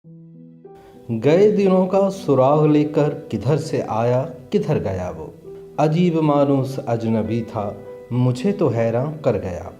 गए दिनों का सुराग लेकर किधर से आया किधर गया वो, अजीब मानूस अजनबी था, मुझे तो हैरान कर गया।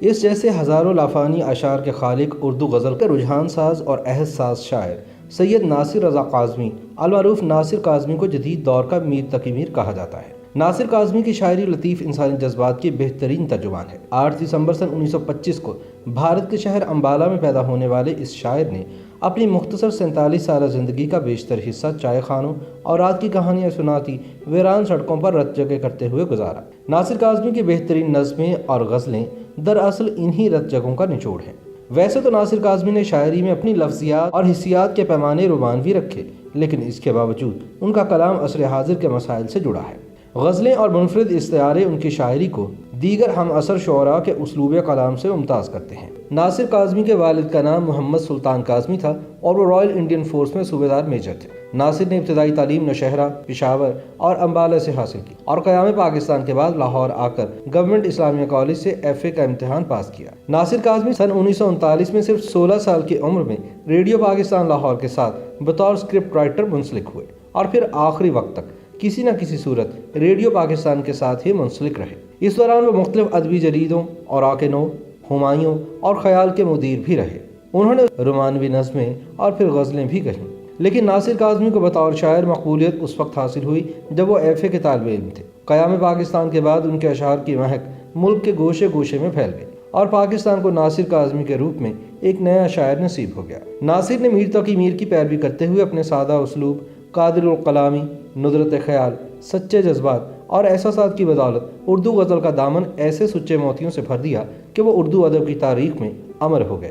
इस जैसे हज़ारों लाफानी अशार के खालिक उर्दू गज़ल के रुझान साज और अहद साज शायर सैयद नासिर रज़ा काज़मी अलमारूफ नासिर काज़मी को जदीद दौर का मीर तकी मीर कहा जाता है। नासिर काज़मी की शायरी लतीफ़ इंसानी जज्बात की बेहतरीन तर्जुमान है। 8 दिसंबर सन 1925 को भारत के शहर अम्बाला में पैदा होने वाले इस शायर ने अपनी मुख्तसर 47 साल ज़िंदगी का बेशतर हिस्सा चाय खानों और रात की कहानियाँ सुनाती वीरान सड़कों पर रत जगह करते हुए गुजारा। नासिर काज़मी की बेहतरीन नज़में और गज़लें दरअसल इन्हीं रत जगहों का निचोड़ हैं। वैसे तो नासिर काज़मी ने शायरी में अपनी लफ्ज़ियात और हिस्सियात के पैमाने रोमानवी रखे, लेकिन इसके बावजूद उनका कलाम असर हाजिर के मसाइल से जुड़ा है। गज़लें और मुनफरिद इस्तिआरे उनकी शायरी को दीगर हम असर शुअरा के उसलूब कलाम से मुमताज़ करते हैं। नासिर काज़मी के वालिद का नाम मोहम्मद सुल्तान काज़मी था और वो रॉयल इंडियन फोर्स में सूबेदार मेजर थे। नासिर ने इब्तदाई तालीम नौशहरा, पेशावर और अम्बाला से हासिल की और क़याम पाकिस्तान के बाद लाहौर आकर गवर्नमेंट इस्लामिया कॉलेज से FA का इम्तिहान पास किया। नासिर काज़मी सन 1939 में सिर्फ 16 साल की उम्र में रेडियो पाकिस्तान लाहौर के साथ बतौर स्क्रिप्ट राइटर मुंसलिक हुए और फिर आखिरी वक्त तक किसी न किसी सूरत रेडियो पाकिस्तान के साथ ही मुंसलिक रहे। इस दौरान वो मुख्तलिफ अदबी जरीदों और आके-नो, हुमायूं और ख्याल के मुदीर भी रहे। उन्होंने रोमानवी नज़में और फिर गज़लें भी कहीं। लेकिन नासिर काज़मी को बतौर शायर मकबूलियत उस वक्त हासिल हुई जब वो FA के तालिब इल्म थे। क़याम पाकिस्तान के बाद उनके अशार की महक मुल्क के गोशे गोशे में फैल गई और पाकिस्तान को नासिर काज़मी के रूप में एक नया शायर नसीब हो गया। नासिर ने मीर तकी मीर की पैरवी करते हुए अपने सादा उसलूब, कादिरुल कलामी, नुदरत ख्याल, सच्चे जज्बात और एहसासात की बदौलत उर्दू गज़ल का दामन ऐसे सुच्चे मोतियों से भर दिया कि वो उर्दू अदब की तारीख में अमर हो गए।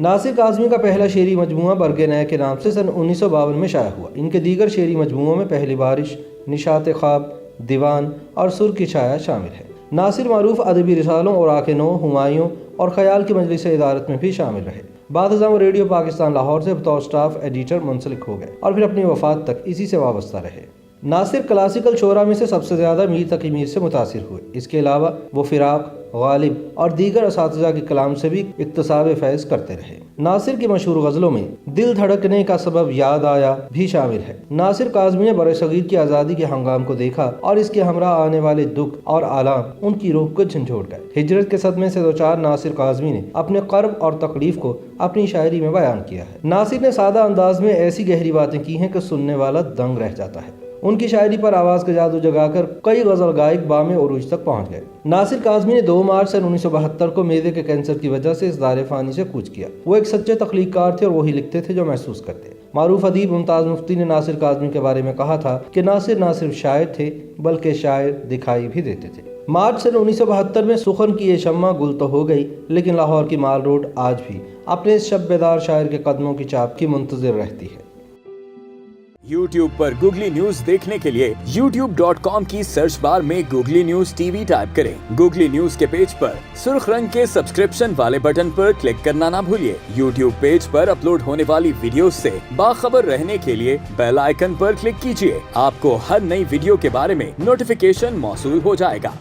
नासिर काज़मी का पहला शेरी मजमूआ बरगे नए के नाम से सन 1952 में शाया हुआ। इनके दीगर शेरी मजमूओं में पहली बारिश, निशात ख्वाब, दीवान और सुर की छाया शामिल है। नासिर मारूफ अदबी रिसालों और आके-नो, हुमायूं और ख्याल की मजलिस इदारत में भी शामिल रहे। बाद वो रेडियो पाकिस्तान लाहौर से बतौर स्टाफ एडिटर मुंसलिक हो गए और फिर अपनी वफात तक इसी से वाबस्ता रहे। नासिर क्लासिकल शोरा में से सबसे ज़्यादा मीर तकी मीर से मुतासिर हुए। इसके अलावा वो फिराक, गालिब और दीगर असातिज़ा के कलाम से भी इक्तसाब फैज़ करते रहे। नासिर की मशहूर गज़लों में दिल धड़कने का सबब याद आया भी शामिल है। नासिर काज़मी ने बरे-सग़ीर की आज़ादी के हंगाम को देखा और इसके हमरा आने वाले दुख और आलाम उनकी रूह को झंझोड़ गए। हिजरत के सदमे से दोचार नासिर काज़मी ने अपने कर्ब और तकलीफ को अपनी शायरी में बयान किया है। नासिर ने सादा अंदाज में ऐसी गहरी बातें की हैं कि सुनने वाला दंग रह जाता है। उनकी शायरी पर आवाज़ का जादू जगाकर कई गज़ल गायक बामे उरूज तक पहुँच गए। नासिर काज़मी ने 2 मार्च सन 1972 को मेदे के कैंसर की वजह से इस दारे फ़ानी से कूच किया। वो एक सच्चे तख्लीक़कार थे और वही लिखते थे जो महसूस करते। मारूफ अदीब मुमताज़ मुफ्ती ने नासिर काज़मी के बारे में कहा था कि नासिर ना सिर्फ शायर थे बल्कि शायर दिखाई भी देते थे। मार्च सन 1972 में सुखन की ये शम्मा गुल तो हो गई, लेकिन लाहौर की माल रोड आज भी अपने इस शब बेदार शायर के कदमों की चाप की मुंतज़िर रहती है। YouTube पर गूगली न्यूज देखने के लिए youtube.com की सर्च बार में गूगली न्यूज TV टाइप करें। गूगली न्यूज के पेज पर सुर्ख रंग के सब्सक्रिप्शन वाले बटन पर क्लिक करना ना भूलिए। YouTube पेज पर अपलोड होने वाली वीडियोस से बाखबर रहने के लिए बेल आइकन पर क्लिक कीजिए। आपको हर नई वीडियो के बारे में नोटिफिकेशन मौसूल हो जाएगा।